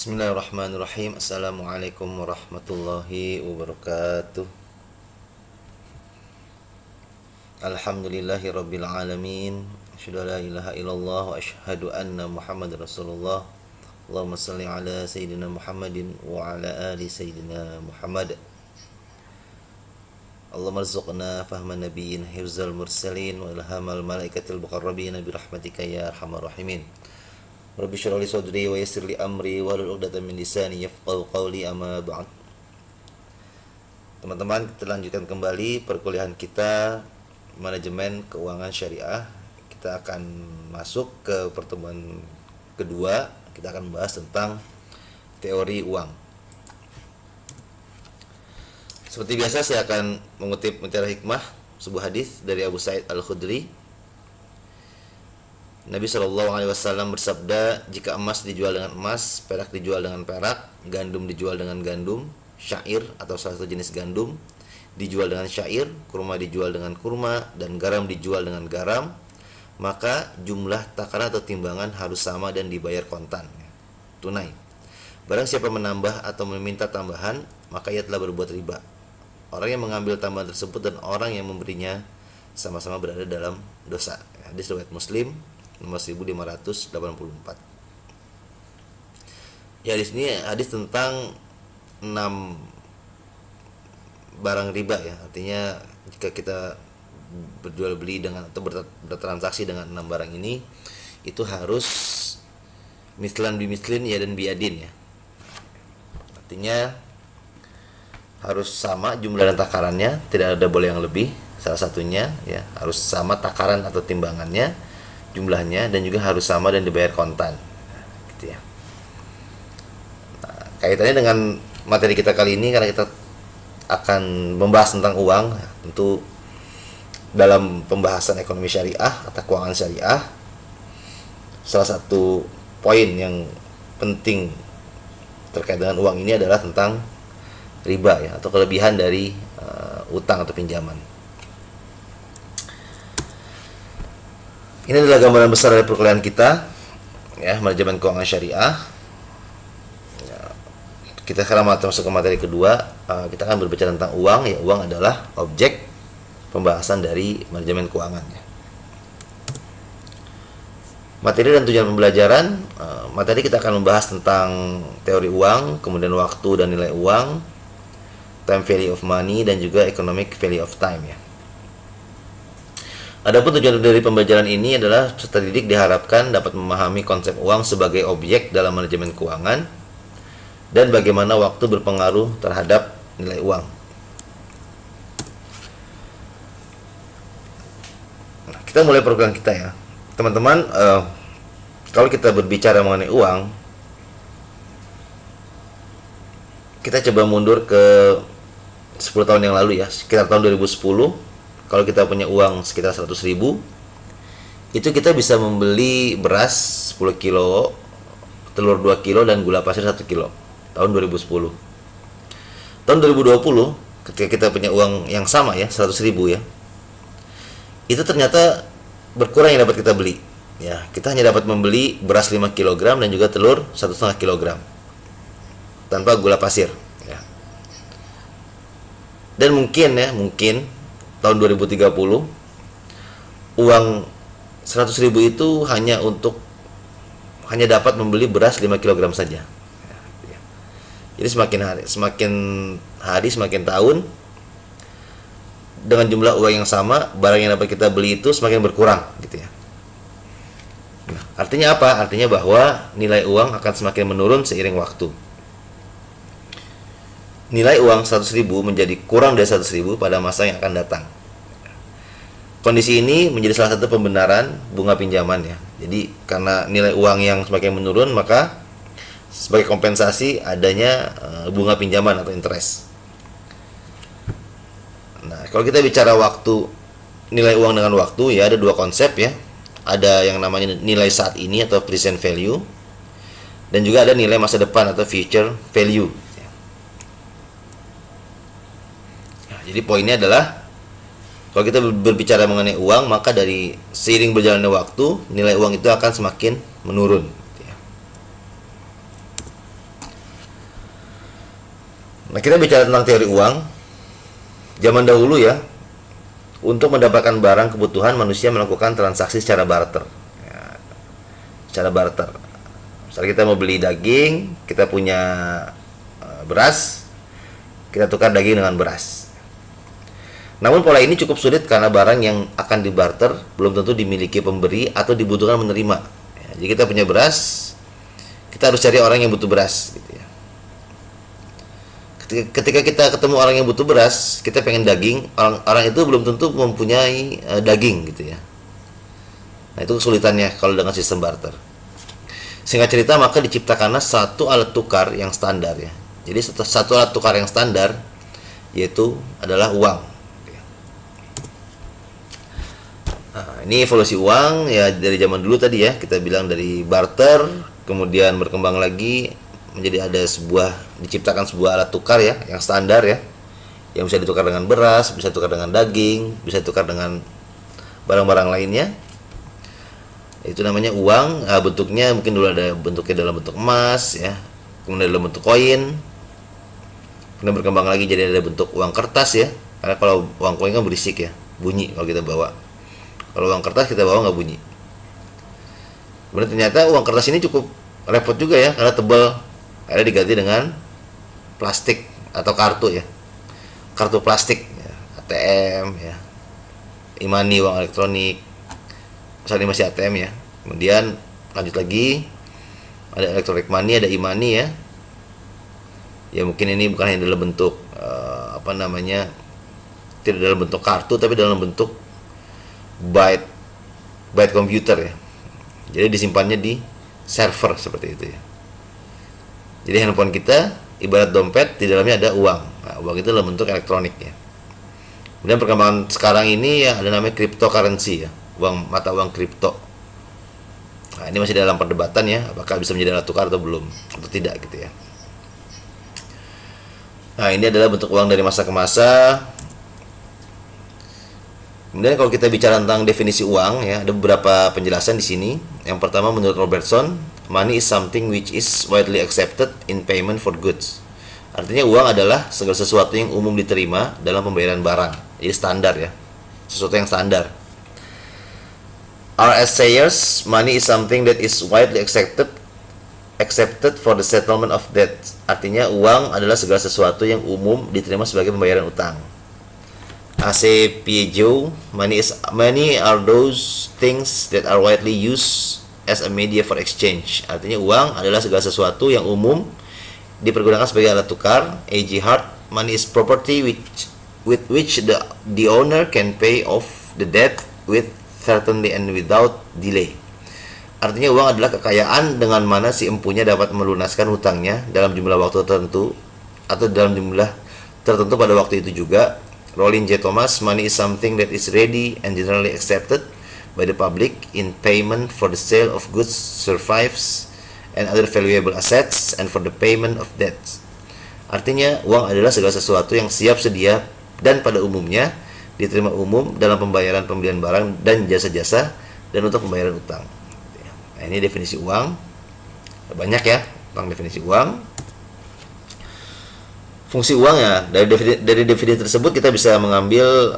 Bismillahirrahmanirrahim. Assalamualaikum warahmatullahi wabarakatuh. Alhamdulillahi rabbil alamin. Asyhadu an la ilaha illallah wa asyhadu anna Muhammadar Rasulullah. Allahumma shalli ala sayyidina Muhammadin wa ala ali sayyidina Muhammad. Allahumma rzuqna fahman nabiyyin hifzal mursalin wa ilhamal malaikatil muqarrabin bi rahmatika ya arhamar rahimin. Rabbi shrah li sadri wa yassir li amri wahlul 'uqdatam min lisani yafqahu qawli, amma ba'd. Teman-teman, kita lanjutkan kembali perkuliahan kita manajemen keuangan syariah. Kita akan masuk ke pertemuan kedua. Kita akan membahas tentang teori uang. Seperti biasa, saya akan mengutip mutiara hikmah sebuah hadis dari Abu Sa'id Al-Khudri. Nabi SAW bersabda, jika emas dijual dengan emas, perak dijual dengan perak, gandum dijual dengan gandum, syair atau salah satu jenis gandum dijual dengan syair, kurma dijual dengan kurma, dan garam dijual dengan garam, maka jumlah takaran atau timbangan harus sama dan dibayar kontan, tunai. Barang siapa menambah atau meminta tambahan, maka ia telah berbuat riba. Orang yang mengambil tambahan tersebut dan orang yang memberinya sama-sama berada dalam dosa. Hadis riwayat Muslim nomor 1584. Ya, di sini hadis tentang 6 barang riba ya. Artinya jika kita berjual beli dengan atau bertransaksi dengan 6 barang ini, itu harus mislan bimislin ya dan biadin ya. Artinya harus sama jumlah dan takarannya, tidak ada boleh yang lebih. Salah satunya ya harus sama takaran atau timbangannya, jumlahnya, dan juga harus sama dan dibayar kontan, gitu ya. Nah, kaitannya dengan materi kita kali ini, karena kita akan membahas tentang uang, tentu dalam pembahasan ekonomi syariah atau keuangan syariah, salah satu poin yang penting terkait dengan uang ini adalah tentang riba ya, atau kelebihan dari utang atau pinjaman. Ini adalah gambaran besar dari perkuliahan kita ya, manajemen keuangan syariah ya. Kita sekarang masuk ke materi kedua. Kita akan berbicara tentang uang ya. Uang adalah objek pembahasan dari manajemen keuangan ya. Materi dan tujuan pembelajaran. Materi kita akan membahas tentang teori uang, kemudian waktu dan nilai uang, time value of money, dan juga economic value of time ya. Adapun tujuan dari pembelajaran ini adalah peserta didik diharapkan dapat memahami konsep uang sebagai objek dalam manajemen keuangan dan bagaimana waktu berpengaruh terhadap nilai uang. Nah, kita mulai program kita ya, teman-teman. Kalau kita berbicara mengenai uang, kita coba mundur ke 10 tahun yang lalu ya, sekitar tahun 2010. Kalau kita punya uang sekitar 100.000, itu kita bisa membeli beras 10 kilo, telur 2 kilo, dan gula pasir 1 kilo. Tahun 2010. Tahun 2020, ketika kita punya uang yang sama ya, 100.000 ya, itu ternyata berkurang yang dapat kita beli ya. Kita hanya dapat membeli beras 5 kg dan juga telur 1,5 kg tanpa gula pasir ya. Dan mungkin tahun 2030 uang 100.000 itu hanya dapat membeli beras 5 kg saja. Jadi semakin hari semakin tahun, dengan jumlah uang yang sama, barang yang dapat kita beli itu semakin berkurang gitu ya. Nah, artinya apa? Artinya bahwa nilai uang akan semakin menurun seiring waktu. Nilai uang 100.000 menjadi kurang dari 100.000 pada masa yang akan datang. Kondisi ini menjadi salah satu pembenaran bunga pinjaman ya. Jadi karena nilai uang yang semakin menurun, maka sebagai kompensasi adanya bunga pinjaman atau interest. Nah, kalau kita bicara waktu, nilai uang dengan waktu ya, ada dua konsep ya. Ada yang namanya nilai saat ini atau present value, dan juga ada nilai masa depan atau future value. Jadi poinnya adalah, kalau kita berbicara mengenai uang, maka dari seiring berjalannya waktu, nilai uang itu akan semakin menurun. Nah, kita bicara tentang teori uang. Zaman dahulu ya, untuk mendapatkan barang kebutuhan manusia melakukan transaksi secara barter. Ya, secara barter. Misalnya kita mau beli daging, kita punya beras, kita tukar daging dengan beras. Namun pola ini cukup sulit karena barang yang akan dibarter belum tentu dimiliki pemberi atau dibutuhkan menerima. Ya, jadi kita punya beras, kita harus cari orang yang butuh beras gitu ya. Ketika kita ketemu orang yang butuh beras, kita pengen daging, orang itu belum tentu mempunyai daging gitu ya. Nah, itu kesulitannya kalau dengan sistem barter. Singkat cerita, maka diciptakanlah satu alat tukar yang standar ya. Jadi satu alat tukar yang standar yaitu adalah uang. Nah, ini evolusi uang ya dari zaman dulu tadi ya, kita bilang dari barter, kemudian berkembang lagi menjadi diciptakan sebuah alat tukar ya yang standar ya, yang bisa ditukar dengan beras, bisa ditukar dengan daging, bisa ditukar dengan barang-barang lainnya. Itu namanya uang. Bentuknya mungkin dulu ada bentuknya dalam bentuk emas ya, kemudian dalam bentuk koin, kemudian berkembang lagi jadi ada bentuk uang kertas ya, karena kalau uang koin kan berisik ya, bunyi kalau kita bawa. Kalau uang kertas kita bawa nggak bunyi. Kemudian ternyata uang kertas ini cukup repot juga ya, karena tebal. Ada diganti dengan plastik atau kartu ya, kartu plastik ya, ATM ya, e-money, uang elektronik. Misalnya masih ATM ya, kemudian lanjut lagi ada electronic money, ada e-money ya. Ya mungkin ini bukan hanya dalam bentuk tidak dalam bentuk kartu, tapi dalam bentuk byte komputer ya. Jadi disimpannya di server seperti itu ya. Jadi handphone kita ibarat dompet, di dalamnya ada uang. Nah, uang itu dalam bentuk elektronik ya. Kemudian perkembangan sekarang ini ya ada namanya cryptocurrency ya, mata uang kripto. Nah, ini masih dalam perdebatan ya, apakah bisa menjadi alat tukar atau belum, atau tidak gitu ya. Nah, ini adalah bentuk uang dari masa ke masa. Kemudian kalau kita bicara tentang definisi uang ya, ada beberapa penjelasan di sini. Yang pertama menurut Robertson, money is something which is widely accepted in payment for goods. Artinya uang adalah segala sesuatu yang umum diterima dalam pembayaran barang. Jadi standar ya, sesuatu yang standar. R.S. Sayers, money is something that is widely accepted for the settlement of debt. Artinya uang adalah segala sesuatu yang umum diterima sebagai pembayaran utang. A.C. Piaget, money are those things that are widely used as a media for exchange. Artinya uang adalah segala sesuatu yang umum dipergunakan sebagai alat tukar. A.G. Hart, money is property with which the owner can pay off the debt with certainty and without delay. Artinya uang adalah kekayaan dengan mana si empunya dapat melunaskan hutangnya dalam jumlah waktu tertentu atau dalam jumlah tertentu pada waktu itu juga. Rollin J. Thomas, money is something that is ready and generally accepted by the public in payment for the sale of goods, services, and other valuable assets, and for the payment of debts. Artinya, uang adalah segala sesuatu yang siap sedia dan pada umumnya diterima umum dalam pembayaran pembelian barang dan jasa-jasa dan untuk pembayaran utang. Nah, ini definisi uang. Banyak ya tentang definisi uang. Fungsi uang ya, dari definisi tersebut kita bisa mengambil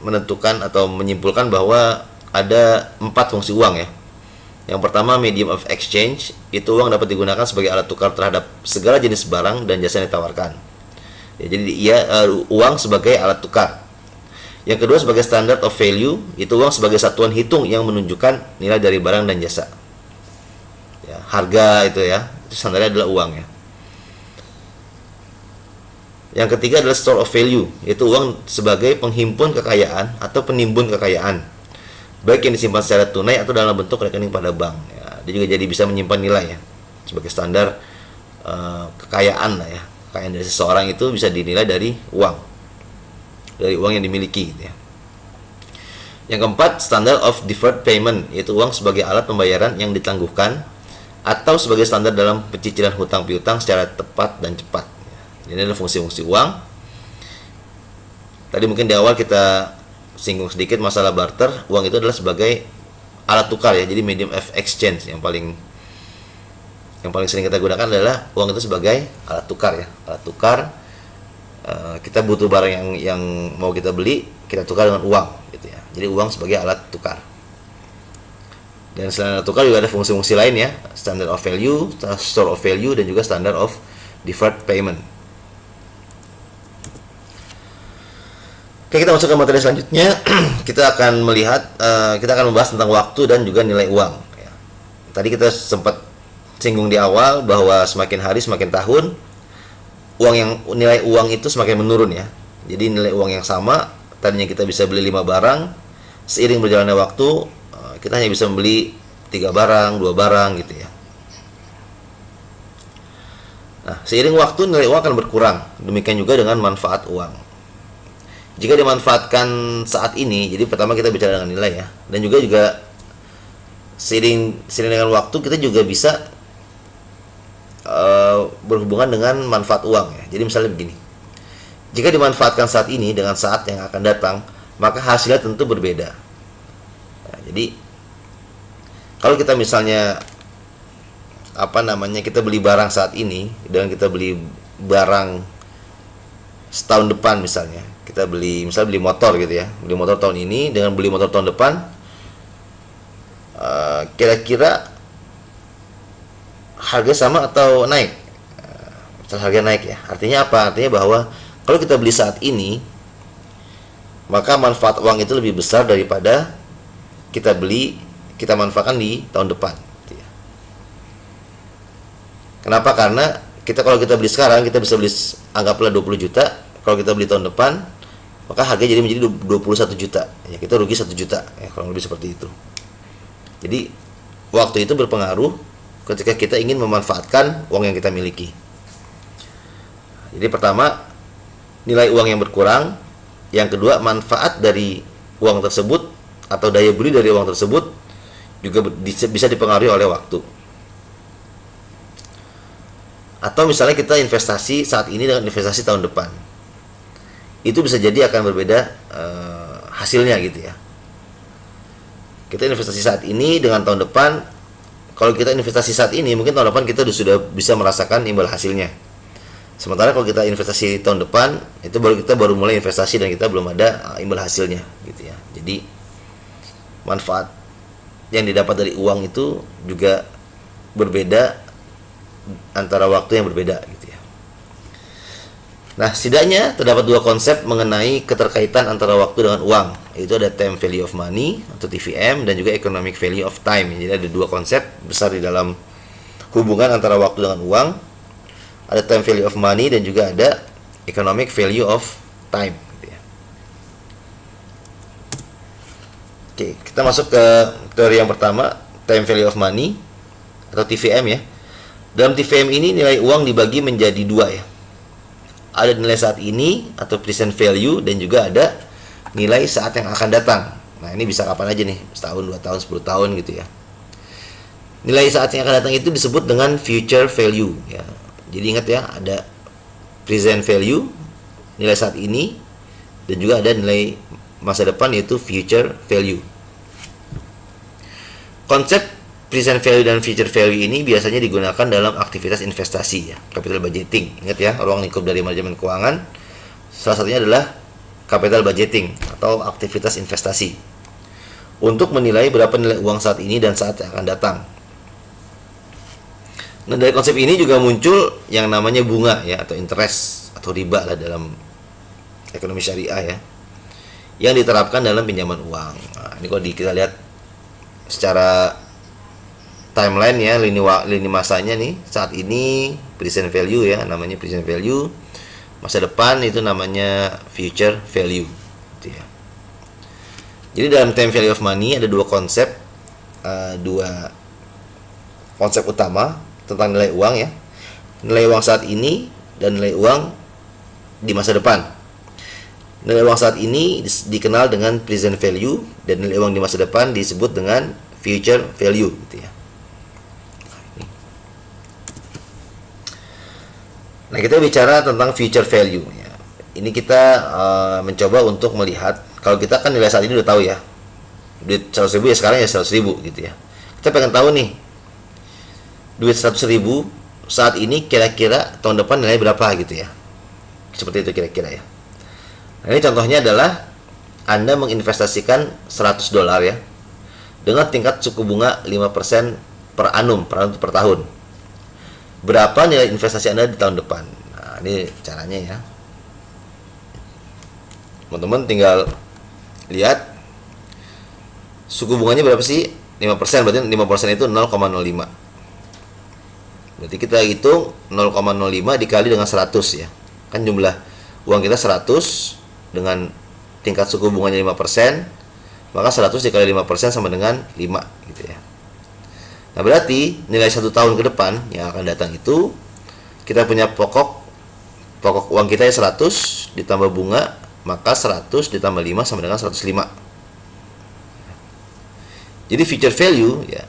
menentukan atau menyimpulkan bahwa ada 4 fungsi uang ya. Yang pertama, medium of exchange, itu uang dapat digunakan sebagai alat tukar terhadap segala jenis barang dan jasa yang ditawarkan ya, jadi uang sebagai alat tukar. Yang kedua, sebagai standard of value, itu uang sebagai satuan hitung yang menunjukkan nilai dari barang dan jasa ya, harga itu ya, itu standarnya adalah uang ya. Yang ketiga adalah store of value, yaitu uang sebagai penghimpun kekayaan atau penimbun kekayaan, baik yang disimpan secara tunai atau dalam bentuk rekening pada bank ya. Dia juga jadi bisa menyimpan nilai ya, sebagai standar kekayaan lah ya. Kekayaan dari seseorang itu bisa dinilai dari uang yang dimiliki gitu ya. Yang keempat, standard of deferred payment, yaitu uang sebagai alat pembayaran yang ditangguhkan atau sebagai standar dalam pencicilan hutang piutang secara tepat dan cepat. Ini adalah fungsi-fungsi uang. Tadi mungkin di awal kita singgung sedikit masalah barter. Uang itu adalah sebagai alat tukar ya, jadi medium of exchange yang paling yang paling sering kita gunakan adalah uang itu sebagai alat tukar ya, alat tukar. Kita butuh barang yang mau kita beli, kita tukar dengan uang gitu ya. Jadi uang sebagai alat tukar. Dan selain alat tukar juga ada fungsi-fungsi lain ya, standard of value, store of value, dan juga standard of deferred payment. Oke, kita masuk ke materi selanjutnya. Kita akan membahas tentang waktu dan juga nilai uang ya. Tadi kita sempat singgung di awal bahwa semakin hari semakin tahun nilai uang itu semakin menurun ya. Jadi nilai uang yang sama, tadinya kita bisa beli 5 barang, seiring berjalannya waktu kita hanya bisa membeli 3 barang, 2 barang gitu ya. Nah, seiring waktu nilai uang akan berkurang. Demikian juga dengan manfaat uang. Jika dimanfaatkan saat ini, jadi pertama kita bicara dengan nilai ya, dan juga seiring dengan waktu kita juga bisa berhubungan dengan manfaat uang ya. Jadi misalnya begini, jika dimanfaatkan saat ini dengan saat yang akan datang, maka hasilnya tentu berbeda. Nah, jadi kalau kita misalnya kita beli barang saat ini dan kita beli barang setahun depan, misalnya kita beli motor gitu ya, beli motor tahun ini dengan beli motor tahun depan, kira-kira harga sama atau naik? Misal harga naik ya, artinya apa? Artinya bahwa kalau kita beli saat ini, maka manfaat uang itu lebih besar daripada kita manfaatkan di tahun depan gitu ya. Kenapa? Karena kalau kita beli sekarang, kita bisa beli anggaplah 20 juta. Kalau kita beli tahun depan, maka harganya jadi 21 juta ya, kita rugi 1 juta ya, kurang lebih seperti itu. Jadi waktu itu berpengaruh ketika kita ingin memanfaatkan uang yang kita miliki. Jadi pertama, nilai uang yang berkurang. Yang kedua, manfaat dari uang tersebut atau daya beli dari uang tersebut juga bisa dipengaruhi oleh waktu. Atau misalnya kita investasi saat ini dengan investasi tahun depan, itu bisa jadi akan berbeda hasilnya gitu ya. Kita investasi saat ini dengan tahun depan, kalau kita investasi saat ini, mungkin tahun depan kita sudah bisa merasakan imbal hasilnya. Sementara kalau kita investasi tahun depan, itu kita baru mulai investasi dan kita belum ada imbal hasilnya gitu ya. Jadi manfaat yang didapat dari uang itu juga berbeda antara waktu yang berbeda gitu ya. Nah, setidaknya terdapat 2 konsep mengenai keterkaitan antara waktu dengan uang, yaitu ada time value of money atau TVM dan juga economic value of time. Jadi ada 2 konsep besar di dalam hubungan antara waktu dengan uang. Ada time value of money dan juga ada economic value of time gitu ya. Oke, kita masuk ke teori yang pertama, time value of money atau TVM ya. Dalam TVM ini nilai uang dibagi menjadi 2 ya. Ada nilai saat ini atau present value, dan juga ada nilai saat yang akan datang. Nah, ini bisa kapan aja nih, setahun, 2 tahun, 10 tahun gitu ya. Nilai saat yang akan datang itu disebut dengan future value ya. Jadi ingat ya, ada present value, nilai saat ini, dan juga ada nilai masa depan yaitu future value. Konsep present value dan future value ini biasanya digunakan dalam aktivitas investasi ya, capital budgeting. Ingat ya, ruang lingkup dari manajemen keuangan salah satunya adalah capital budgeting atau aktivitas investasi untuk menilai berapa nilai uang saat ini dan saat yang akan datang. Nah, dari konsep ini juga muncul yang namanya bunga ya, atau interest atau riba lah dalam ekonomi syariah ya, yang diterapkan dalam pinjaman uang. Nah, ini kalau kita lihat secara timeline ya, lini masanya nih, saat ini present value ya, namanya present value. Masa depan itu namanya future value gitu ya. Jadi dalam time value of money ada 2 konsep, 2 konsep utama tentang nilai uang ya. Nilai uang saat ini dan nilai uang di masa depan. Nilai uang saat ini dikenal dengan present value, dan nilai uang di masa depan disebut dengan future value gitu ya. Nah, kita bicara tentang future value ya. Ini kita mencoba untuk melihat, kalau kita kan nilai saat ini udah tahu ya, duit 100.000 ya sekarang ya 100.000 gitu ya. Kita pengen tahu nih, duit 100.000 saat ini kira-kira tahun depan nilai berapa gitu ya. Seperti itu kira-kira ya. Nah, ini contohnya adalah Anda menginvestasikan 100 dolar ya, dengan tingkat suku bunga 5% per annum, per tahun. Berapa nilai investasi Anda di tahun depan? Nah, ini caranya ya. Teman-teman tinggal lihat suku bunganya berapa sih? 5%, berarti 5% itu 0,05. Berarti kita hitung 0,05 dikali dengan 100 ya. Kan jumlah uang kita 100 dengan tingkat suku bunganya 5%, maka 100 dikali 5% sama dengan 5 gitu ya. Nah, berarti nilai 1 tahun ke depan yang akan datang itu kita punya pokok uang kita ya 100 ditambah bunga, maka 100 ditambah 5 sama dengan 105. Jadi future value ya,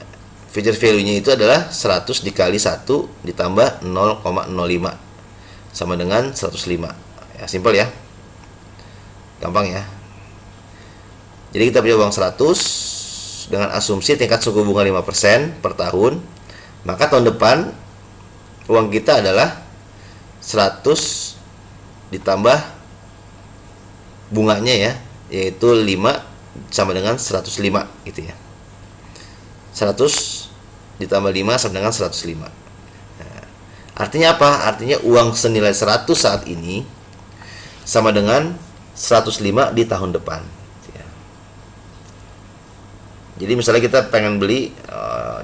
future value-nya itu adalah 100 dikali 1 ditambah 0,05 sama dengan 105. Ya, simpel ya. Gampang ya. Jadi kita punya uang 100 dengan asumsi tingkat suku bunga 5% per tahun, maka tahun depan uang kita adalah 100 ditambah bunganya ya, yaitu 5 sama dengan 105 gitu ya. 100 ditambah 5 sama dengan 105. Nah, artinya apa? Artinya uang senilai 100 saat ini sama dengan 105 di tahun depan. Jadi misalnya kita pengen beli,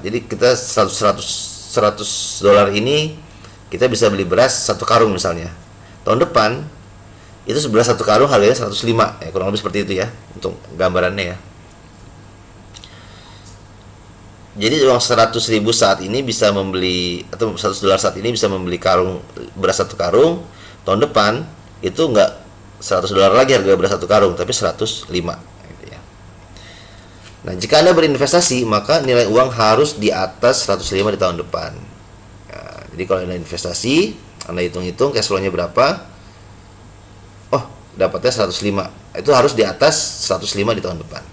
jadi kita 100 dolar ini kita bisa beli beras 1 karung misalnya. Tahun depan itu beras 1 karung harganya 105 ya, kurang lebih seperti itu ya untuk gambarannya ya. Jadi uang 100.000 saat ini bisa membeli, atau 100 dolar saat ini bisa membeli karung beras 1 karung. Tahun depan itu enggak 100 dolar lagi harga beras 1 karung, tapi 105 gitu ya. Nah, jika Anda berinvestasi, maka nilai uang harus di atas 105 di tahun depan. Nah, jadi kalau Anda investasi, Anda hitung-hitung cash flow-nya berapa? Oh, dapatnya 105. Itu harus di atas 105 di tahun depan.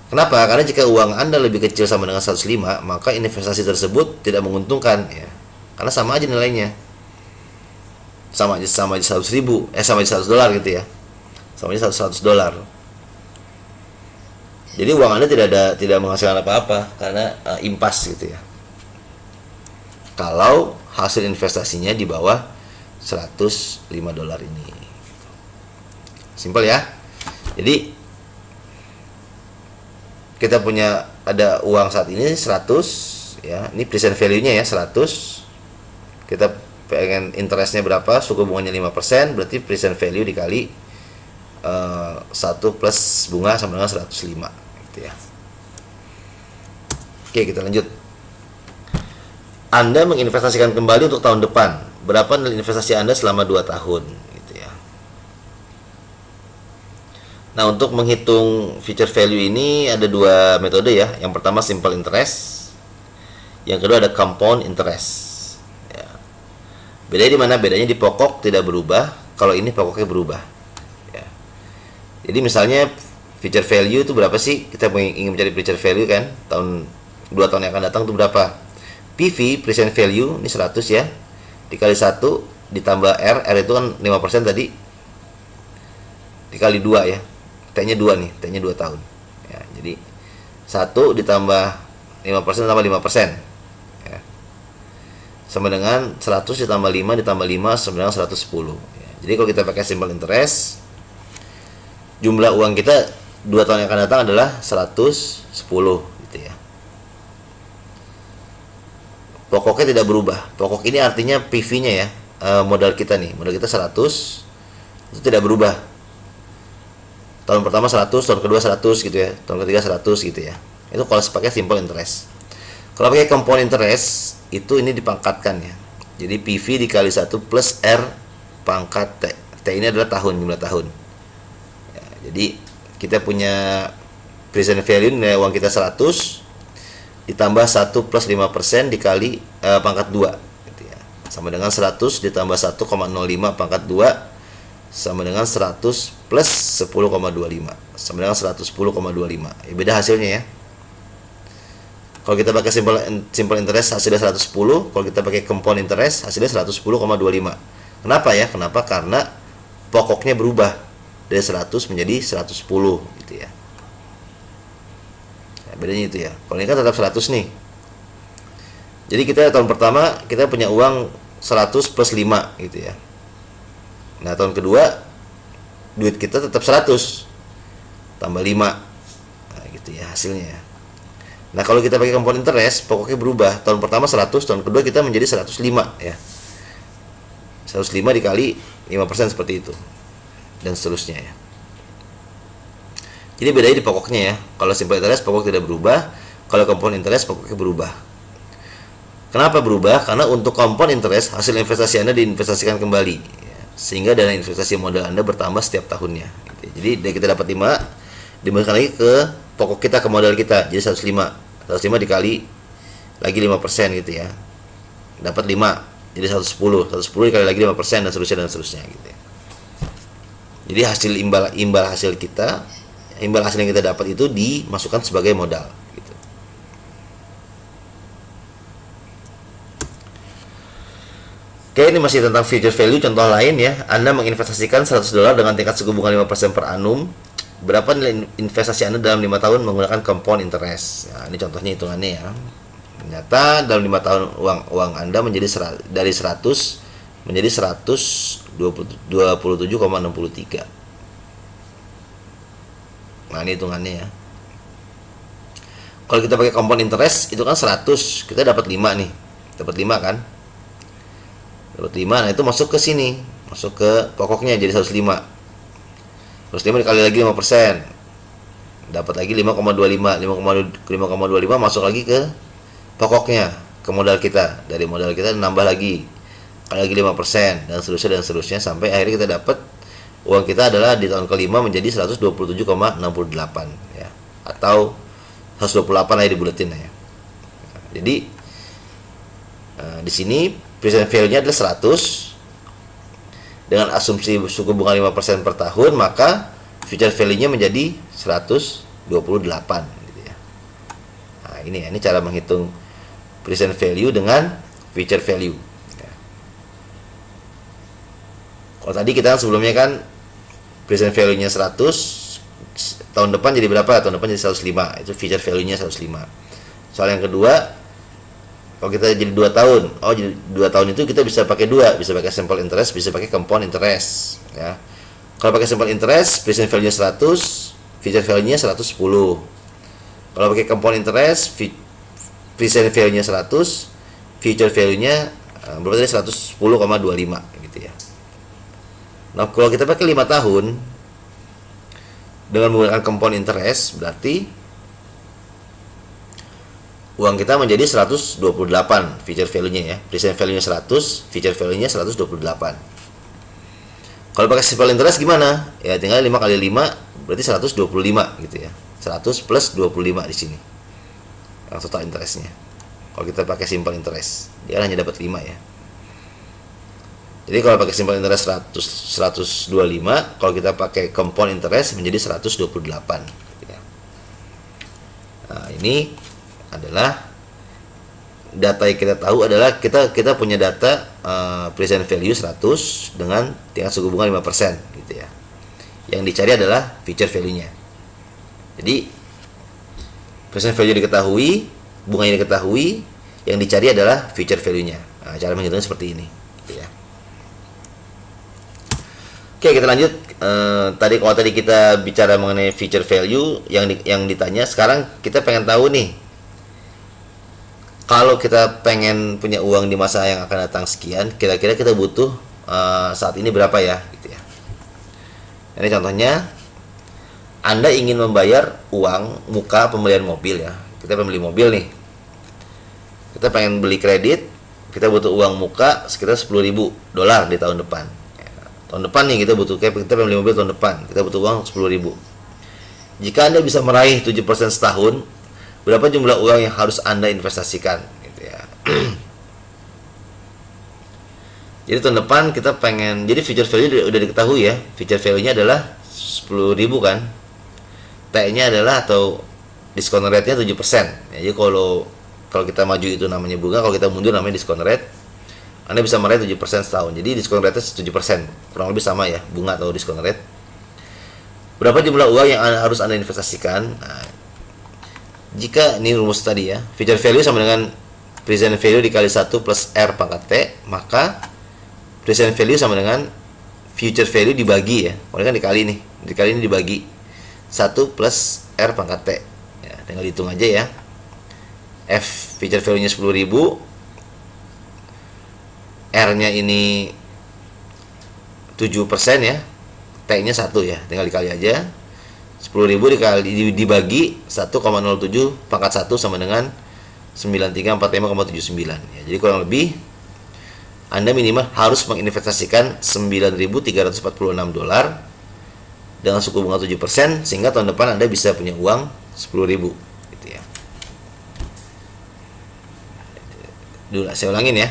Kenapa? Karena jika uang Anda lebih kecil sama dengan 105, maka investasi tersebut tidak menguntungkan ya. Karena sama aja nilainya. Sama aja 100.000, sama aja 100 dolar gitu ya. Sama aja 100 dolar. Jadi uang Anda tidak menghasilkan apa-apa karena impas gitu ya. Kalau hasil investasinya di bawah 105 dolar ini. Simpel ya. Jadi kita punya ada uang saat ini 100 ya. Ini present value-nya ya 100. Kita pengen interestnya berapa? Suku bunganya 5%, berarti present value dikali 1 plus bunga sama dengan 105 gitu ya. Oke, kita lanjut. Anda menginvestasikan kembali untuk tahun depan. Berapa nilai investasi Anda selama 2 tahun gitu ya. Nah, untuk menghitung future value ini ada 2 metode ya. Yang pertama simple interest. Yang kedua ada compound interest. Ya. Bedanya di mana? Bedanya di pokok tidak berubah. Kalau ini pokoknya berubah. Ya. Jadi misalnya future value itu berapa sih? Kita ingin mencari future value kan? 2 tahun yang akan datang itu berapa? PV, present value, ini 100 ya. Dikali 1 ditambah R itu kan 5% tadi. Dikali 2 ya. T-nya 2 nih, T-nya 2 tahun. Ya, jadi 1 ditambah 5% tambah 5%. Ya. Sama dengan 100 ditambah 5 ditambah 5 sama dengan 110. Ya. Jadi kalau kita pakai simple interest, jumlah uang kita 2 tahun yang akan datang adalah 110 gitu ya. Pokoknya tidak berubah. Pokok ini artinya PV-nya ya. Modal kita nih, modal kita 100 itu tidak berubah. Tahun pertama 100, tahun kedua 100 gitu ya, tahun ketiga 100 gitu ya. Itu kalau pakai simple interest. Kalau pakai compound interest, itu ini dipangkatkan ya. Jadi PV dikali 1 plus R pangkat T. T ini adalah tahun, jumlah tahun ya, jadi kita punya present value nilai uang kita 100 ditambah 1 plus 5% dikali pangkat 2 gitu ya. Sama dengan 100 ditambah 1,05 pangkat 2 sama dengan 100 plus 10,25 sama dengan 110,25 ya, beda hasilnya ya. Kalau kita pakai simple interest hasilnya 110, kalau kita pakai compound interest hasilnya 110,25. Kenapa ya? Kenapa? Karena pokoknya berubah dari 100 menjadi 110 gitu ya. Nah, bedanya itu ya. Kalau ini kan tetap 100 nih. Jadi kita tahun pertama kita punya uang 100 plus 5 gitu ya. Nah, tahun kedua duit kita tetap 100 tambah 5. Nah, gitu ya hasilnya ya. Nah, kalau kita pakai compound interest, pokoknya berubah. Tahun pertama 100, tahun kedua kita menjadi 105 ya. 105 dikali 5% seperti itu. Dan seterusnya ya. Jadi bedanya di pokoknya ya. Kalau simple interest pokok tidak berubah, kalau compound interest pokoknya berubah. Kenapa berubah? Karena untuk compound interest hasil investasi Anda diinvestasikan kembali ya. Sehingga dana investasi modal Anda bertambah setiap tahunnya gitu. Jadi dari kita dapat 5 diberikan lagi ke pokok kita, ke modal kita, jadi 105 dikali lagi 5% gitu ya, dapat 5, jadi 110 dikali lagi 5% dan seterusnya gitu ya. Jadi hasil imbal hasil yang kita dapat itu dimasukkan sebagai modal gitu. Oke, ini masih tentang future value. Contoh lain ya, Anda menginvestasikan $100 dengan tingkat suku bunga 5% per annum. Berapa nilai investasi Anda dalam 5 tahun menggunakan compound interest? Nah, ini contohnya hitungannya ya. Ternyata dalam 5 tahun uang Anda dari 100 menjadi 127,63. Nah, ini hitungannya ya. Kalau kita pakai compound interest itu kan 100, kita dapat 5 nih. Dapat 5 kan? Dapat 5, nah itu masuk ke sini, masuk ke pokoknya jadi 105. 105 dikali lagi 5%, dapat lagi 5,25 masuk lagi ke pokoknya, ke modal kita. Dari modal kita nambah lagi kali lagi 5% dan seterusnya sampai akhirnya kita dapat uang kita adalah di tahun kelima menjadi 127,68 ya, atau 128 aja dibuletin ya. Jadi di sini present value-nya adalah 100 dengan asumsi suku bunga 5% per tahun, maka future value-nya menjadi 128 gitu ya. Nah, ini cara menghitung present value dengan future value ya. Kalau tadi kita sebelumnya kan present value-nya 100, tahun depan jadi berapa? Tahun depan jadi 105. Itu future value-nya 105. Soal yang kedua, kalau kita jadi 2 tahun, jadi 2 tahun itu kita bisa pakai 2, bisa pakai simple interest, bisa pakai compound interest ya. Kalau pakai simple interest, present value-nya 100, future value-nya 110. Kalau pakai compound interest, present value-nya 100, future value-nya berapa tadi? 110,25 gitu ya. Nah, kalau kita pakai 5 tahun dengan menggunakan compound interest, berarti uang kita menjadi 128 future value-nya ya. Present value-nya 100, future value-nya 128. Kalau pakai simple interest gimana? Ya tinggal 5 kali 5 berarti 125 gitu ya. 100 plus 25 di sini. Yang total interest-nya. Kalau kita pakai simple interest, dia hanya dapat 5 ya. Jadi kalau pakai simple interest 125, kalau kita pakai compound interest menjadi 128 gitu ya. Nah, ini adalah data yang kita tahu adalah kita punya data present value 100 dengan tingkat suku bunga 5% gitu ya. Yang dicari adalah future value-nya. Jadi present value diketahui, bunganya diketahui, yang dicari adalah future value-nya. Nah, cara menghitungnya seperti ini gitu ya. Oke, kita lanjut. Kalau tadi kita bicara mengenai future value yang ditanya, sekarang kita pengen tahu nih, kalau kita pengen punya uang di masa yang akan datang sekian, kira-kira kita butuh saat ini berapa ya gitu ya. Ini contohnya, Anda ingin membayar uang muka pembelian mobil ya. Kita pembeli mobil nih, kita pengen beli kredit, kita butuh uang muka sekitar $10.000 di tahun depan ya. Tahun depan nih kita pengen beli mobil tahun depan, kita butuh uang 10.000. Jika Anda bisa meraih 7% setahun, berapa jumlah uang yang harus Anda investasikan gitu ya. Jadi tahun depan kita pengen, jadi future value udah diketahui ya. Future value-nya adalah 10.000 kan. T-nya adalah atau diskon rate-nya 7%. Jadi kalau Kalau kita maju itu namanya bunga, kalau kita mundur namanya diskon rate. Anda bisa meraih 7% setahun. Jadi diskon rate 7%, kurang lebih sama ya, bunga atau diskon rate. Berapa jumlah uang yang harus Anda investasikan? Nah, jika ini rumus tadi ya, future value sama dengan present value dikali 1 plus R pangkat T, maka present value sama dengan future value dibagi ya. Oleh kan dikali ini dibagi 1 plus R pangkat T. Ya, tinggal hitung aja ya. F future value-nya 10.000, R-nya ini 7% ya, T-nya 1 ya, tinggal dikali aja. 10.000 dibagi 1,07 pangkat 1 sama dengan 9345,79 ya. Jadi kurang lebih Anda minimal harus menginvestasikan $9.346 dengan suku bunga 7%, sehingga tahun depan Anda bisa punya uang 10.000 gitu ya. Dulu saya ulangin ya.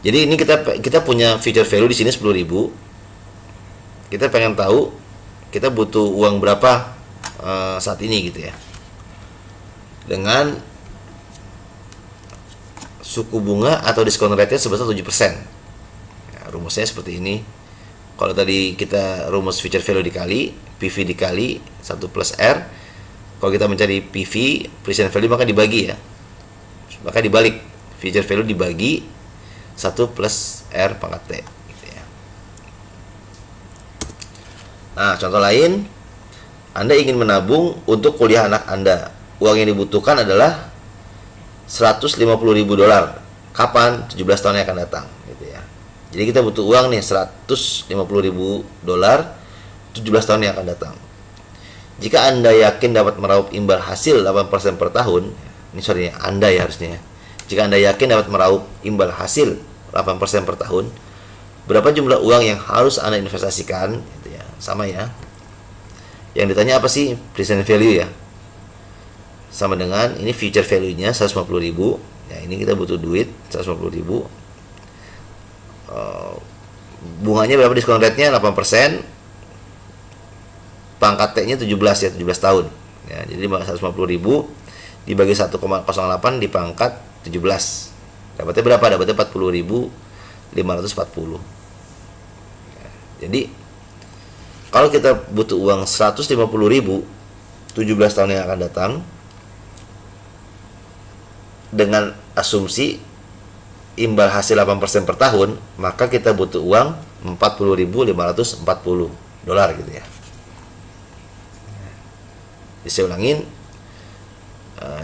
Jadi ini kita punya future value di sini 10.000. Kita pengen tahu kita butuh uang berapa saat ini gitu ya. Dengan suku bunga atau diskon rate-nya sebesar 7%. Ya, rumusnya seperti ini. Kalau tadi kita rumus future value dikali PV dikali 1 plus R. Kalau kita mencari PV, present value, maka dibagi ya. Maka dibalik, future value dibagi 1 plus R pangkat T gitu ya. Nah, contoh lain, Anda ingin menabung untuk kuliah anak Anda. Uang yang dibutuhkan adalah $150.000. Kapan? 17 tahun yang akan datang gitu ya. Jadi kita butuh uang nih $150.000 17 tahun yang akan datang. Jika Anda yakin dapat meraup imbal hasil 8% per tahun, ini sorry Anda ya harusnya. Jika Anda yakin dapat meraup imbal hasil 8% per tahun, berapa jumlah uang yang harus Anda investasikan gitu ya. Sama ya. Yang ditanya apa sih? Present value ya. Sama dengan ini future value-nya 150.000. Ya, ini kita butuh duit 150.000. Bunganya berapa, diskon rate-nya 8%. Pangkat T-nya 17 ya, 17 tahun. Ya, jadi 150.000 dibagi 1,08 dipangkat 17. Dapatnya berapa? Dapatnya 40.540. Ya, jadi kalau kita butuh uang 150.000 17 tahun yang akan datang, dengan asumsi imbal hasil 8% per tahun, maka kita butuh uang $40.540 gitu ya. Bisa ulangin,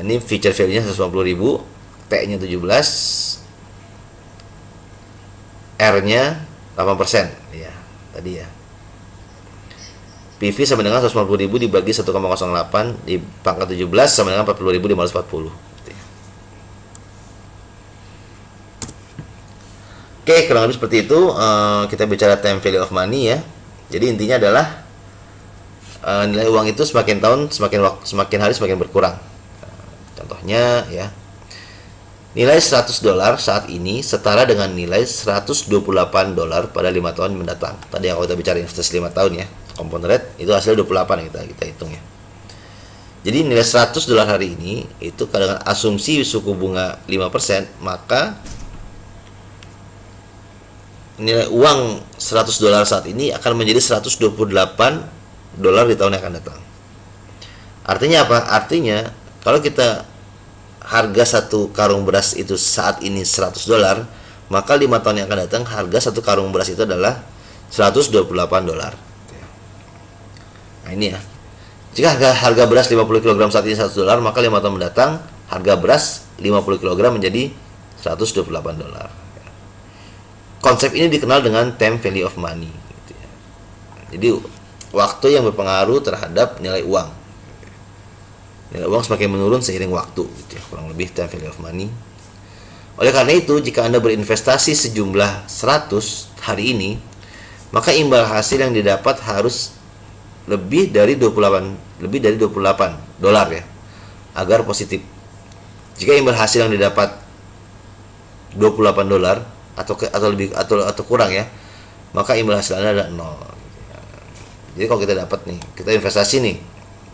ini future value-nya 150.000, T-nya 17, R-nya 8% ya, tadi ya. PV sama dengan 150.000 dibagi 1,08 di pangkat 17 sama dengan 40.540. Oke, kurang lebih seperti itu. Kita bicara time value of money ya. Jadi intinya adalah nilai uang itu semakin tahun, semakin hari semakin berkurang. Contohnya ya, nilai $100 saat ini setara dengan nilai $128 pada 5 tahun mendatang. Tadi yang kita bicara investasi 5 tahun ya, compound rate itu hasilnya 28 yang kita hitung ya. Jadi nilai $100 hari ini itu dengan asumsi suku bunga 5%, maka nilai uang $100 saat ini akan menjadi $128 di tahun yang akan datang. Artinya apa? Artinya kalau kita harga satu karung beras itu saat ini $100, maka 5 tahun yang akan datang harga satu karung beras itu adalah $128. Nah ini ya. Jika harga beras 50 kg saat ini $100, maka 5 tahun mendatang harga beras 50 kg menjadi $128. Konsep ini dikenal dengan time value of money gitu ya. Jadi waktu yang berpengaruh terhadap nilai uang. Nilai uang semakin menurun seiring waktu gitu ya, kurang lebih time value of money. Oleh karena itu, jika Anda berinvestasi sejumlah 100 hari ini, maka imbal hasil yang didapat harus lebih dari 28 dolar ya, agar positif. Jika imbal hasil yang didapat $28 atau kurang ya, maka imbal hasil Anda adalah 0. Jadi kalau kita dapat nih, kita investasi nih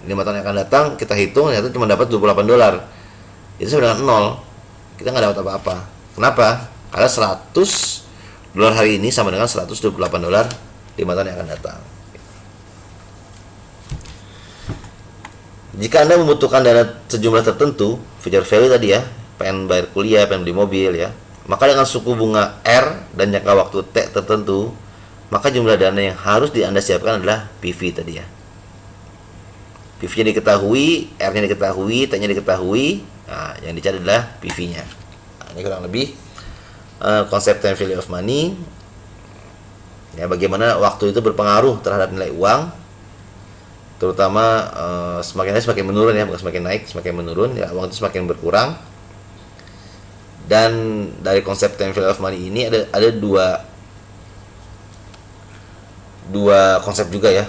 5 tahun yang akan datang, kita hitung ternyata cuma dapat $28. itu sama dengan nol, kita nggak dapat apa-apa. Kenapa? Karena 100 dolar hari ini sama dengan 128 dolar 5 tahun yang akan datang. Jika Anda membutuhkan dana sejumlah tertentu, future value tadi ya, pengen bayar kuliah, pengen beli mobil ya, maka dengan suku bunga R dan jangka waktu T tertentu, maka jumlah dana yang harus Anda siapkan adalah PV tadi ya. PV-nya diketahui, R-nya diketahui, T-nya diketahui, nah, yang dicari adalah PV-nya. Nah, ini kurang lebih konsep time value of money. Ya, bagaimana waktu itu berpengaruh terhadap nilai uang, terutama semakin hari semakin menurun ya, bukan semakin naik, semakin menurun ya, uang itu semakin berkurang. Dan dari konsep time value of money ini ada dua konsep juga ya,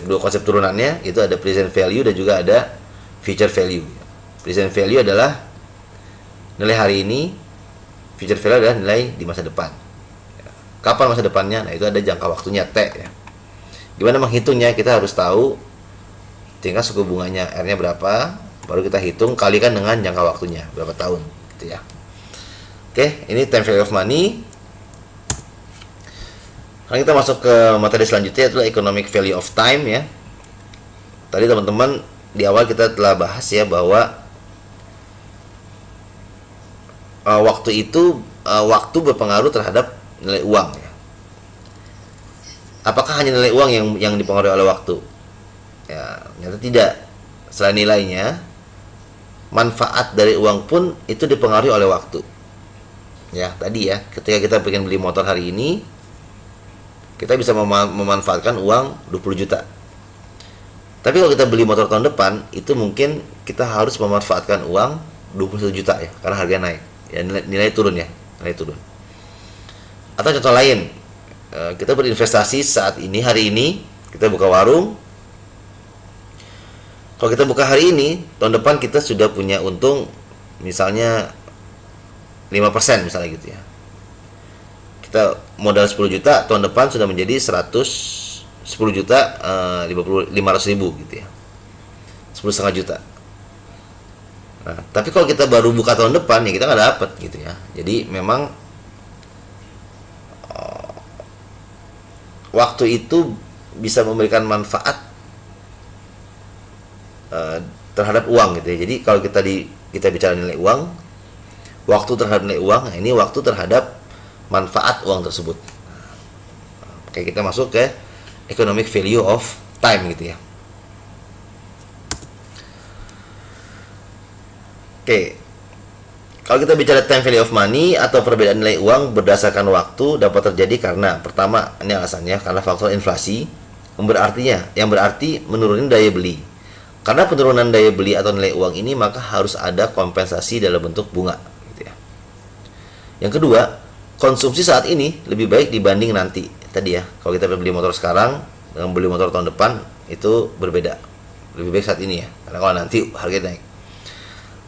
dua konsep turunannya, itu ada present value dan juga ada future value. Present value adalah nilai hari ini, future value adalah nilai di masa depan. Kapan masa depannya? Nah, itu ada jangka waktunya T ya. Gimana menghitungnya? Kita harus tahu tingkat suku bunganya R-nya berapa, baru kita hitung kalikan dengan jangka waktunya berapa tahun gitu ya. Oke, ini time value of money. Sekarang kita masuk ke materi selanjutnya, yaitu economic value of time ya. Tadi teman-teman di awal kita telah bahas ya bahwa waktu itu waktu berpengaruh terhadap nilai uang ya. Apakah hanya nilai uang yang dipengaruhi oleh waktu? Ya, ternyata tidak. Selain nilainya, manfaat dari uang pun itu dipengaruhi oleh waktu. Ya, tadi ya, ketika kita pengen beli motor hari ini, kita bisa memanfaatkan uang 20 juta. Tapi kalau kita beli motor tahun depan, itu mungkin kita harus memanfaatkan uang 21 juta ya, karena harga naik. Ya, nilai turun ya, nilai turun. Atau contoh lain, kita berinvestasi saat ini, hari ini kita buka warung. Kalau kita buka hari ini, tahun depan kita sudah punya untung misalnya 5% misalnya gitu ya. Kita modal 10 juta, tahun depan sudah menjadi 10 juta 500 ribu gitu ya, 10,5 juta. Nah, tapi kalau kita baru buka tahun depan ya kita nggak dapat gitu ya. Jadi memang waktu itu bisa memberikan manfaat terhadap uang gitu ya. Jadi kalau kita bicara nilai uang, waktu terhadap nilai uang, nah ini waktu terhadap manfaat uang tersebut. Oke, kita masuk ke economic value of time gitu ya. Oke, kalau kita bicara time value of money atau perbedaan nilai uang berdasarkan waktu dapat terjadi karena pertama, ini alasannya karena faktor inflasi yang berarti menurunnya daya beli. Karena penurunan daya beli atau nilai uang ini maka harus ada kompensasi dalam bentuk bunga gitu ya. Yang kedua, konsumsi saat ini lebih baik dibanding nanti. Tadi ya, kalau kita beli motor sekarang dengan beli motor tahun depan itu berbeda. Lebih baik saat ini ya, karena kalau nanti harganya naik.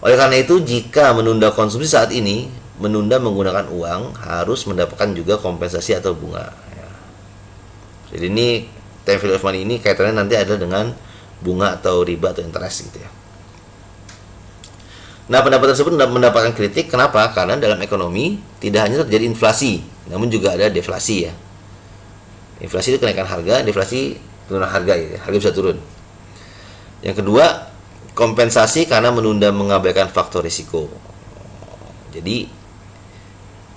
Oleh karena itu, jika menunda konsumsi saat ini, menunda menggunakan uang harus mendapatkan juga kompensasi atau bunga ya. Jadi ini time value of money ini kaitannya nanti adalah dengan bunga atau riba atau interest gitu ya. Nah, pendapat tersebut mendapatkan kritik. Kenapa? Karena dalam ekonomi tidak hanya terjadi inflasi, namun juga ada deflasi ya. Inflasi itu kenaikan harga, deflasi penurunan harga ya. Harga bisa turun. Yang kedua, kompensasi karena menunda mengabaikan faktor risiko. Jadi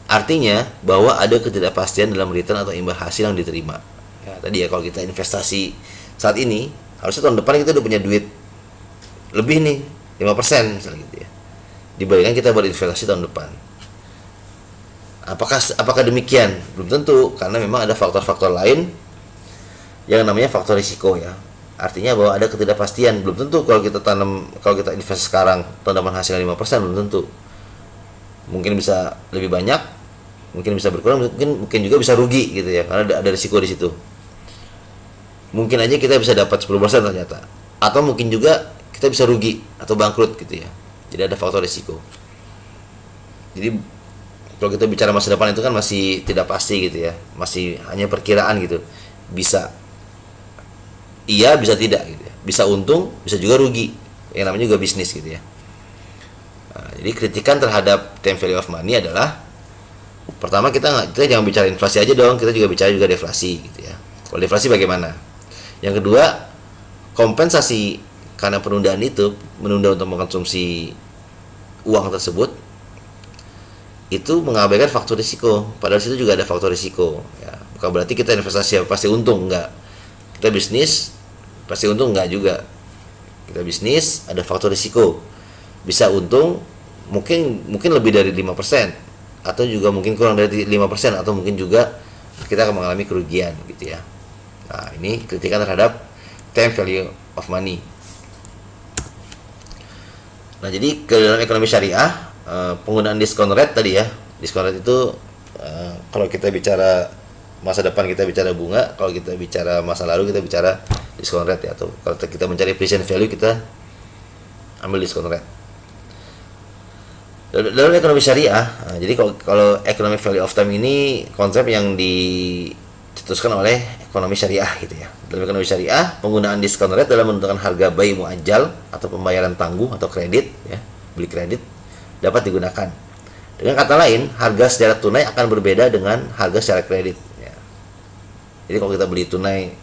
artinya bahwa ada ketidakpastian dalam return atau imbal hasil yang diterima. Ya, tadi ya, kalau kita investasi saat ini, harusnya tahun depan kita udah punya duit lebih nih, 5% misalnya gitu ya, dibandingkan kita berinvestasi tahun depan. Apakah demikian? Belum tentu, karena memang ada faktor-faktor lain yang namanya faktor risiko ya. Artinya bahwa ada ketidakpastian. Belum tentu kalau kita investasi sekarang tahun depan hasilnya 5%, belum tentu. Mungkin bisa lebih banyak, mungkin bisa berkurang, mungkin juga bisa rugi gitu ya, karena ada risiko di situ. Mungkin aja kita bisa dapat 10% ternyata, atau mungkin juga kita bisa rugi atau bangkrut gitu ya. Jadi ada faktor risiko. Jadi kalau kita bicara masa depan itu kan masih tidak pasti gitu ya, masih hanya perkiraan gitu. Bisa iya, bisa tidak gitu ya. Bisa untung, bisa juga rugi. Yang namanya juga bisnis gitu ya. Nah, jadi kritikan terhadap time value of money adalah pertama kita jangan bicara inflasi aja dong, kita juga bicara juga deflasi gitu ya. Kalau deflasi bagaimana? Yang kedua, kompensasi karena penundaan itu, menunda untuk mengkonsumsi uang tersebut, itu mengabaikan faktor risiko. Padahal situ juga ada faktor risiko ya. Bukan berarti kita investasi pasti untung, enggak. Kita bisnis pasti untung, enggak juga. Kita bisnis ada faktor risiko. Bisa untung mungkin lebih dari 5%, atau juga mungkin kurang dari 5%, atau mungkin juga kita akan mengalami kerugian gitu ya. Nah, ini kritikan terhadap time value of money. Nah, jadi ke dalam ekonomi syariah, penggunaan discount rate tadi ya. Discount rate itu kalau kita bicara masa depan kita bicara bunga, kalau kita bicara masa lalu kita bicara discount rate ya. Atau kalau kita mencari present value kita ambil discount rate. Dalam ekonomi syariah, jadi kalau economic value of time ini konsep yang dicetuskan oleh ekonomi syariah gitu ya. Dalam ekonomi syariah, penggunaan discount rate dalam menentukan harga bai muajjal atau pembayaran tangguh atau kredit ya, beli kredit dapat digunakan. Dengan kata lain, harga secara tunai akan berbeda dengan harga secara kredit ya. Jadi kalau kita beli tunai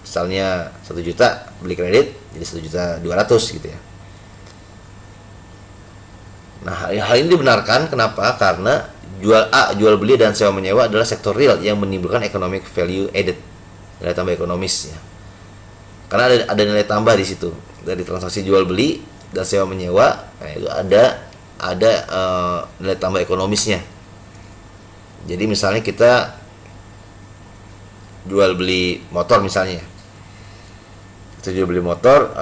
misalnya 1 juta, beli kredit jadi 1.200.000 gitu ya. Nah, hal ini dibenarkan kenapa? Karena jual beli dan sewa menyewa adalah sektor real yang menimbulkan economic value added, nilai tambah ekonomis ya. Karena ada nilai tambah di situ dari transaksi jual beli dan sewa menyewa, nah itu ada nilai tambah ekonomisnya. Jadi misalnya kita jual beli motor misalnya, kita jual beli motor,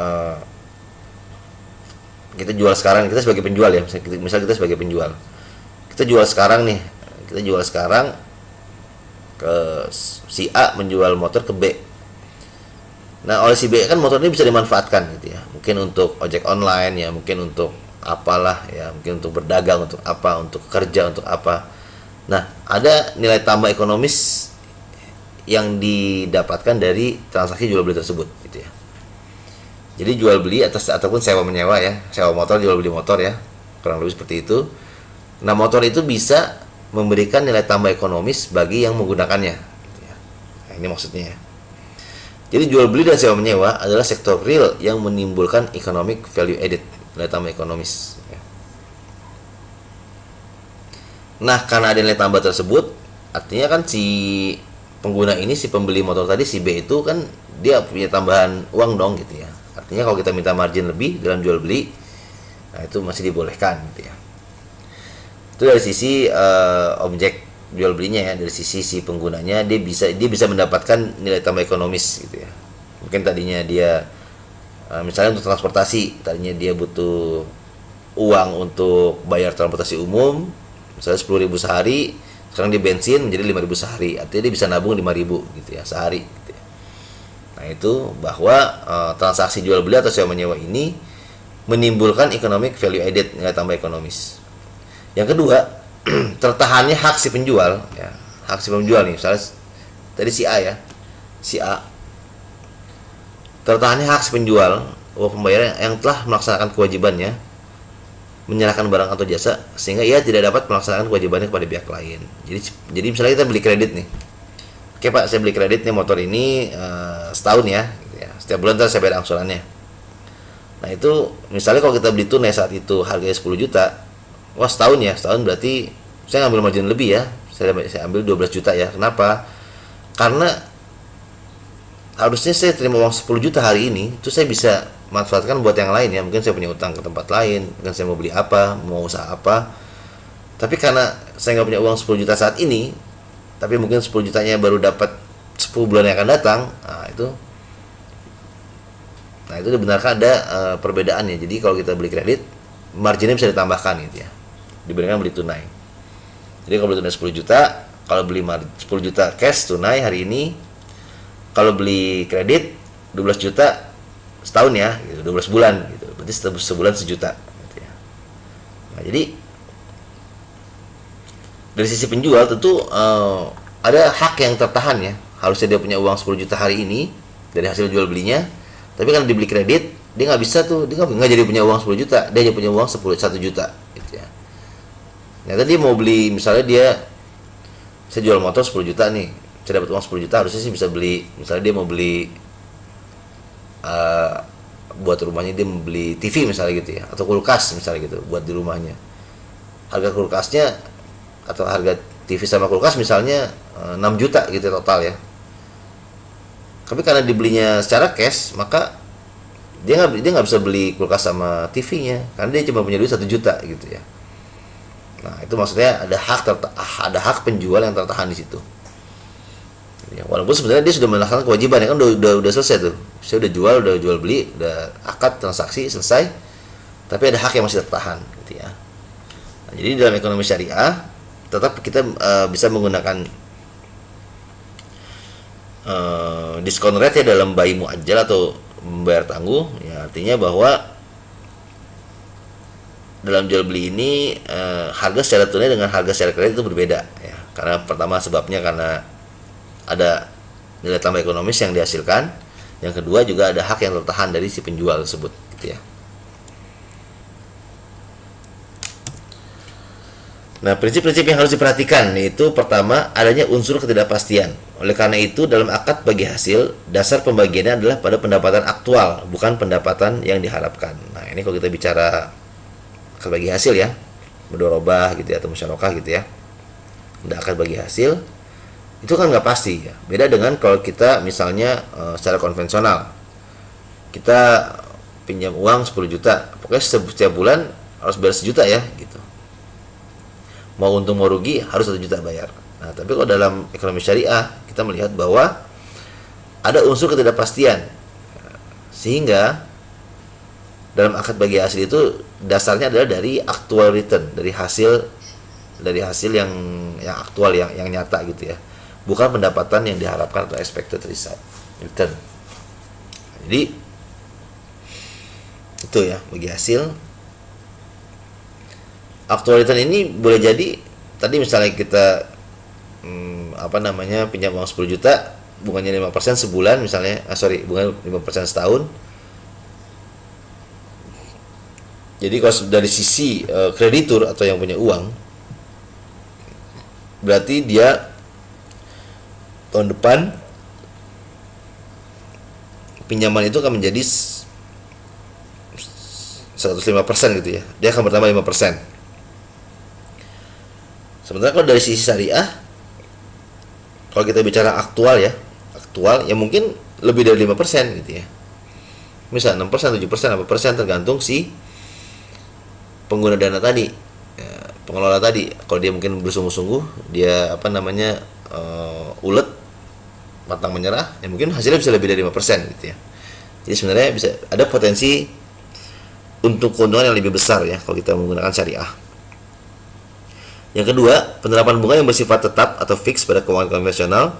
kita jual sekarang, kita sebagai penjual ya, misal kita sebagai penjual, kita jual sekarang nih, kita jual sekarang ke si A menjual motor ke B. Nah, oleh si B kan motor ini bisa dimanfaatkan gitu ya, mungkin untuk ojek online ya, mungkin untuk apalah ya, mungkin untuk berdagang, untuk apa, untuk kerja, untuk apa. Nah, ada nilai tambah ekonomis yang didapatkan dari transaksi jual beli tersebut gitu ya. Jadi jual beli ataupun sewa menyewa ya, sewa motor, jual beli motor ya, kurang lebih seperti itu. Nah, motor itu bisa memberikan nilai tambah ekonomis bagi yang menggunakannya gitu ya. Nah, ini maksudnya ya. Jadi jual beli dan sewa menyewa adalah sektor real yang menimbulkan economic value added, nilai tambah ekonomis ya. Nah, karena ada nilai tambah tersebut, artinya kan si pengguna ini, si pembeli motor tadi, si B itu kan dia punya tambahan uang dong gitu ya. Artinya kalau kita minta margin lebih dalam jual beli, nah itu masih dibolehkan gitu ya. Itu dari sisi objek jual belinya ya, dari sisi si penggunanya dia bisa mendapatkan nilai tambah ekonomis gitu ya. Mungkin tadinya dia misalnya untuk transportasi, tadinya dia butuh uang untuk bayar transportasi umum misalnya 10.000 sehari, sekarang dia bensin menjadi 5.000 sehari, artinya dia bisa nabung 5.000 gitu ya sehari gitu ya. Nah, itu bahwa transaksi jual beli atau sewa menyewa ini menimbulkan economic value added, nilai tambah ekonomis. Yang kedua, tertahannya hak si penjual ya, hak si penjual nih, misalnya tadi si A ya, si A, tertahannya hak si penjual bahwa pembayaran yang telah melaksanakan kewajibannya menyerahkan barang atau jasa sehingga ia tidak dapat melaksanakan kewajibannya kepada pihak lain. Jadi misalnya kita beli kredit nih, oke Pak, saya beli kredit nih motor ini setahun ya, gitu ya, setiap bulan saya bayar angsurannya. Nah, itu misalnya kalau kita beli tunai saat itu harganya 10 juta, wah setahun ya, setahun berarti saya ngambil margin lebih ya, saya ambil 12 juta ya. Kenapa? Karena harusnya saya terima uang 10 juta hari ini, itu saya bisa manfaatkan buat yang lain ya, mungkin saya punya utang ke tempat lain, mungkin saya mau beli apa, mau usaha apa. Tapi karena saya nggak punya uang 10 juta saat ini, tapi mungkin 10 jutanya baru dapat 10 bulan yang akan datang, nah itu dibenarkan ada perbedaannya. Jadi kalau kita beli kredit, marginnya bisa ditambahkan gitu ya, dibandingkan beli tunai. Jadi kalau beli tunai 10 juta, kalau beli 10 juta cash tunai hari ini, kalau beli kredit 12 juta setahun ya, gitu, 12 bulan gitu, berarti sebulan 1 juta gitu ya. Nah, jadi dari sisi penjual tentu ada hak yang tertahan ya, harusnya dia punya uang 10 juta hari ini dari hasil jual belinya, tapi kalau dibeli kredit dia nggak bisa tuh, dia nggak jadi punya uang 10 juta, dia hanya punya uang 1 juta gitu ya. Nah tadi mau beli, misalnya saya jual motor 10 juta nih, saya dapat uang 10 juta, harusnya sih bisa beli, misalnya dia mau beli uh, buat rumahnya, dia mau beli TV misalnya gitu ya, atau kulkas misalnya gitu buat di rumahnya. Harga kulkasnya atau harga TV sama kulkas misalnya 6 juta gitu total ya. Tapi karena dibelinya secara cash, maka dia nggak bisa beli kulkas sama TV-nya karena dia cuma punya duit 1 juta gitu ya. Nah itu maksudnya ada hak penjual yang tertahan di situ. Ya, walaupun sebenarnya dia sudah melaksanakan kewajiban ya kan, udah selesai tuh. Saya udah jual beli, udah akad transaksi selesai. Tapi ada hak yang masih tertahan gitu ya. Nah, jadi dalam ekonomi syariah tetap kita bisa menggunakan diskon rate ya dalam bai muajjal atau membayar tangguh ya, artinya bahwa dalam jual beli ini harga secara tunai dengan harga secara kredit itu berbeda ya. Karena pertama sebabnya karena ada nilai tambah ekonomis yang dihasilkan, yang kedua juga ada hak yang tertahan dari si penjual tersebut gitu ya. Nah, prinsip-prinsip yang harus diperhatikan yaitu pertama, adanya unsur ketidakpastian. Oleh karena itu, dalam akad bagi hasil, dasar pembagiannya adalah pada pendapatan aktual, bukan pendapatan yang diharapkan. Nah, ini kalau kita bicara akad bagi hasil ya, mudharabah gitu ya, atau musyarakah gitu ya. Udah akad bagi hasil, itu kan nggak pasti ya. Beda dengan kalau kita misalnya secara konvensional, kita pinjam uang 10 juta, pokoknya setiap bulan harus bayar 1 juta ya gitu. Mau untung mau rugi harus 1 juta bayar. Nah, tapi kalau dalam ekonomi syariah kita melihat bahwa ada unsur ketidakpastian, sehingga dalam akad bagi hasil itu dasarnya adalah dari actual return, dari hasil yang aktual, yang nyata gitu ya, bukan pendapatan yang diharapkan atau expected return. Jadi itu ya bagi hasil. Actual return ini boleh jadi tadi misalnya kita pinjam uang 10 juta, bunganya 5% sebulan misalnya, bunga 5% setahun. Jadi kalau dari sisi kreditur atau yang punya uang, berarti dia tahun depan pinjaman itu akan menjadi 105% gitu ya. Dia akan bertambah 5%. Sementara kalau dari sisi syariah, kalau kita bicara aktual ya mungkin lebih dari 5% gitu ya. Misal 6%, 7%, 8% tergantung si pengguna dana tadi, ya, pengelola tadi. Kalau dia mungkin bersungguh-sungguh, dia ulet, pantang menyerah, ya mungkin hasilnya bisa lebih dari 5% gitu ya. Jadi sebenarnya bisa ada potensi untuk keuntungan yang lebih besar ya kalau kita menggunakan syariah. Yang kedua, penerapan bunga yang bersifat tetap atau fix pada keuangan konvensional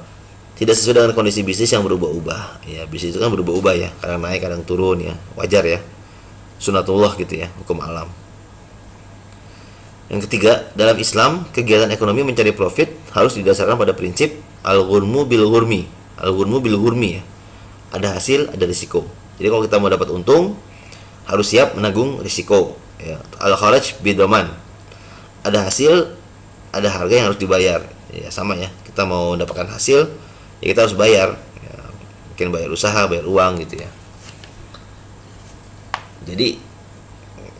tidak sesuai dengan kondisi bisnis yang berubah-ubah. Ya, bisnis itu kan berubah-ubah ya, kadang naik, kadang turun ya, wajar ya. Sunatullah gitu ya, hukum alam. Yang ketiga, dalam Islam, kegiatan ekonomi mencari profit harus didasarkan pada prinsip al-ghurmu bil ghurmi. Al-ghurmu bil ghurmi ya. Ada hasil, ada risiko. Jadi kalau kita mau dapat untung, harus siap menanggung risiko. Ya. Al-kharaj bidaman. Ada hasil, ada harga yang harus dibayar. Ya sama ya. Kita mau mendapatkan hasil, ya kita harus bayar. Ya, mungkin bayar usaha, bayar uang gitu ya. Jadi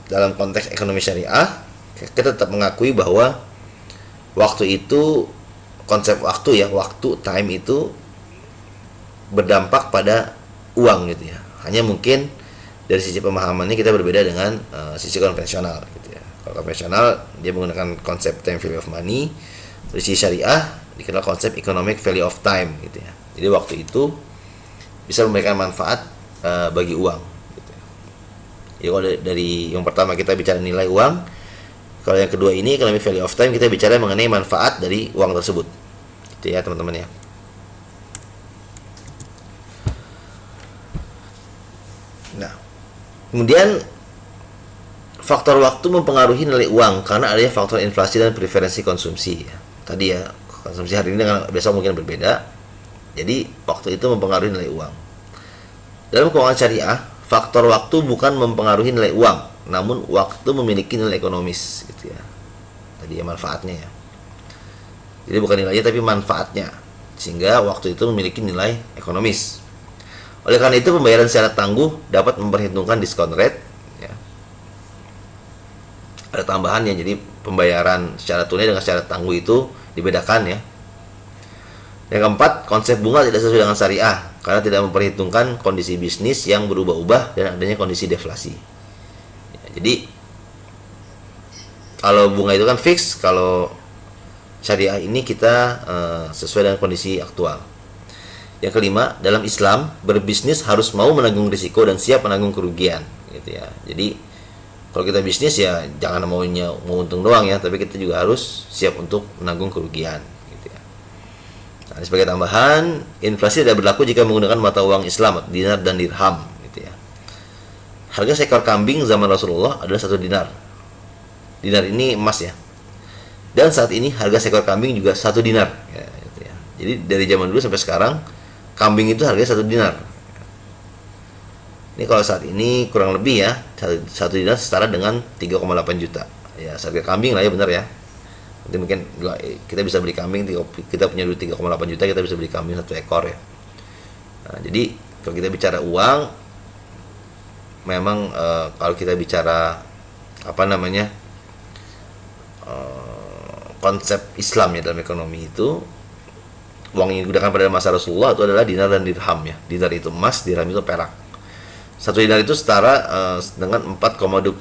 dalam konteks ekonomi syariah, kita tetap mengakui bahwa waktu itu, konsep waktu ya, time itu berdampak pada uang gitu ya. Hanya mungkin dari sisi pemahamannya kita berbeda dengan sisi konvensional gitu ya. Kalau konvensional dia menggunakan konsep time value of money, dari sisi syariah dikenal konsep economic value of time gitu ya. Jadi waktu itu bisa memberikan manfaat bagi uang gitu ya. Jadi kalau dari yang pertama kita bicara nilai uang, kalau yang kedua ini economic value of time, kita bicara mengenai manfaat dari uang tersebut gitu ya teman-teman ya. Nah, kemudian faktor waktu mempengaruhi nilai uang karena adanya faktor inflasi dan preferensi konsumsi ya. Tadi ya, konsumsi hari ini dengan besok mungkin berbeda. Jadi waktu itu mempengaruhi nilai uang. Dalam keuangan syariah, faktor waktu bukan mempengaruhi nilai uang, namun waktu memiliki nilai ekonomis gitu ya. Tadi ya manfaatnya ya. Jadi bukan nilainya tapi manfaatnya, sehingga waktu itu memiliki nilai ekonomis. Oleh karena itu pembayaran secara tangguh dapat memperhitungkan diskon rate ya. Ada tambahannya, jadi pembayaran secara tunai dengan secara tangguh itu dibedakan ya. Yang keempat, konsep bunga tidak sesuai dengan syariah karena tidak memperhitungkan kondisi bisnis yang berubah-ubah dan adanya kondisi deflasi. Ya, jadi kalau bunga itu kan fix, kalau syariah ini kita sesuai dengan kondisi aktual. Yang kelima, dalam Islam berbisnis harus mau menanggung risiko dan siap menanggung kerugian, gitu ya. Jadi kalau kita bisnis ya jangan mau untung doang ya, tapi kita juga harus siap untuk menanggung kerugian. Nah, sebagai tambahan, inflasi tidak berlaku jika menggunakan mata uang Islam, dinar dan dirham, gitu ya. Harga seekor kambing zaman Rasulullah adalah 1 dinar. Dinar ini emas ya. Dan saat ini harga seekor kambing juga 1 dinar, ya, gitu ya. Jadi dari zaman dulu sampai sekarang, kambing itu harganya 1 dinar. Ini kalau saat ini kurang lebih ya, 1 dinar setara dengan 3,8 juta. Ya, harga kambing lah ya, benar ya. Nanti mungkin kita bisa beli kambing, kita punya duit 3,8 juta, kita bisa beli kambing 1 ekor ya. Nah, jadi kalau kita bicara uang, memang kalau kita bicara konsep Islam ya dalam ekonomi itu, uang yang digunakan pada masa Rasulullah itu adalah dinar dan dirham ya. Dinar itu emas, dirham itu perak. 1 dinar itu setara dengan 4,25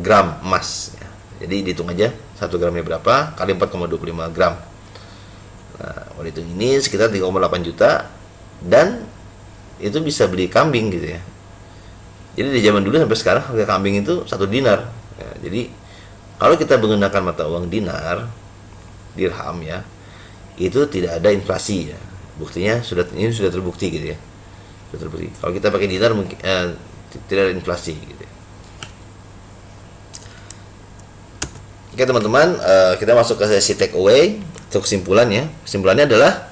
gram emas ya. Jadi dihitung aja 1 gramnya berapa kali 4,25 gram. Nah, waktu itu ini sekitar 3,8 juta dan itu bisa beli kambing gitu ya. Jadi di zaman dulu sampai sekarang harga kambing itu 1 dinar. Ya, jadi kalau kita menggunakan mata uang dinar, dirham ya, itu tidak ada inflasi ya. Buktinya ini sudah terbukti gitu ya. Sudah terbukti. Kalau kita pakai dinar mungkin tidak ada inflasi gitu ya. Oke teman-teman, kita masuk ke sesi take away. Untuk kesimpulannya, kesimpulannya adalah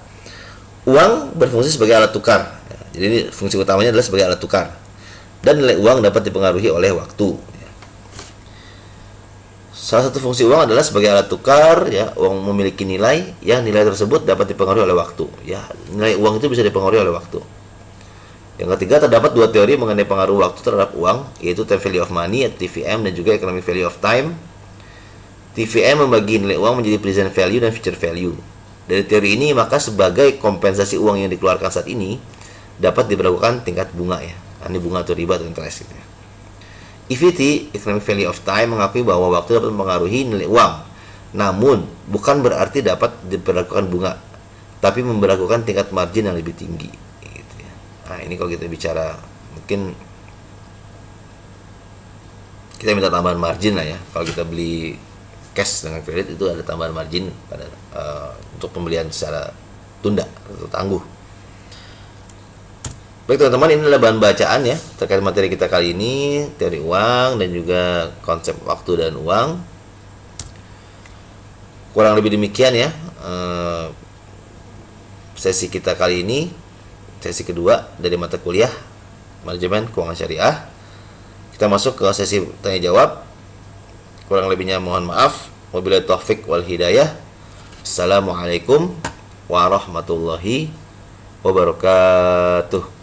uang berfungsi sebagai alat tukar. Jadi ini fungsi utamanya adalah sebagai alat tukar. Dan nilai uang dapat dipengaruhi oleh waktu. Salah satu fungsi uang adalah sebagai alat tukar. Ya, uang memiliki nilai. Ya, nilai tersebut dapat dipengaruhi oleh waktu. Ya, nilai uang itu bisa dipengaruhi oleh waktu. Yang ketiga, terdapat 2 teori mengenai pengaruh waktu terhadap uang, yaitu time value of money atau TVM dan juga economic value of time. TVM membagi nilai uang menjadi present value dan future value. Dari teori ini, maka sebagai kompensasi uang yang dikeluarkan saat ini dapat diberlakukan tingkat bunga ya. Ini bunga atau riba atau interest gitu ya. EVT, economic value of time, mengakui bahwa waktu dapat mempengaruhi nilai uang. Namun, bukan berarti dapat diberlakukan bunga, tapi memberlakukan tingkat margin yang lebih tinggi gitu ya. Nah, ini kalau kita bicara mungkin kita minta tambahan margin lah ya. Kalau kita beli cash dengan kredit itu ada tambahan margin pada untuk pembelian secara tunda atau tangguh. Baik teman-teman, ini adalah bahan bacaan ya terkait materi kita kali ini, teori uang dan juga konsep waktu dan uang. Kurang lebih demikian ya sesi kita kali ini, sesi kedua dari mata kuliah Manajemen Keuangan Syariah. Kita masuk ke sesi tanya jawab. Kurang lebihnya mohon maaf. Wabillahi taufik wal hidayah. Assalamualaikum warahmatullahi wabarakatuh.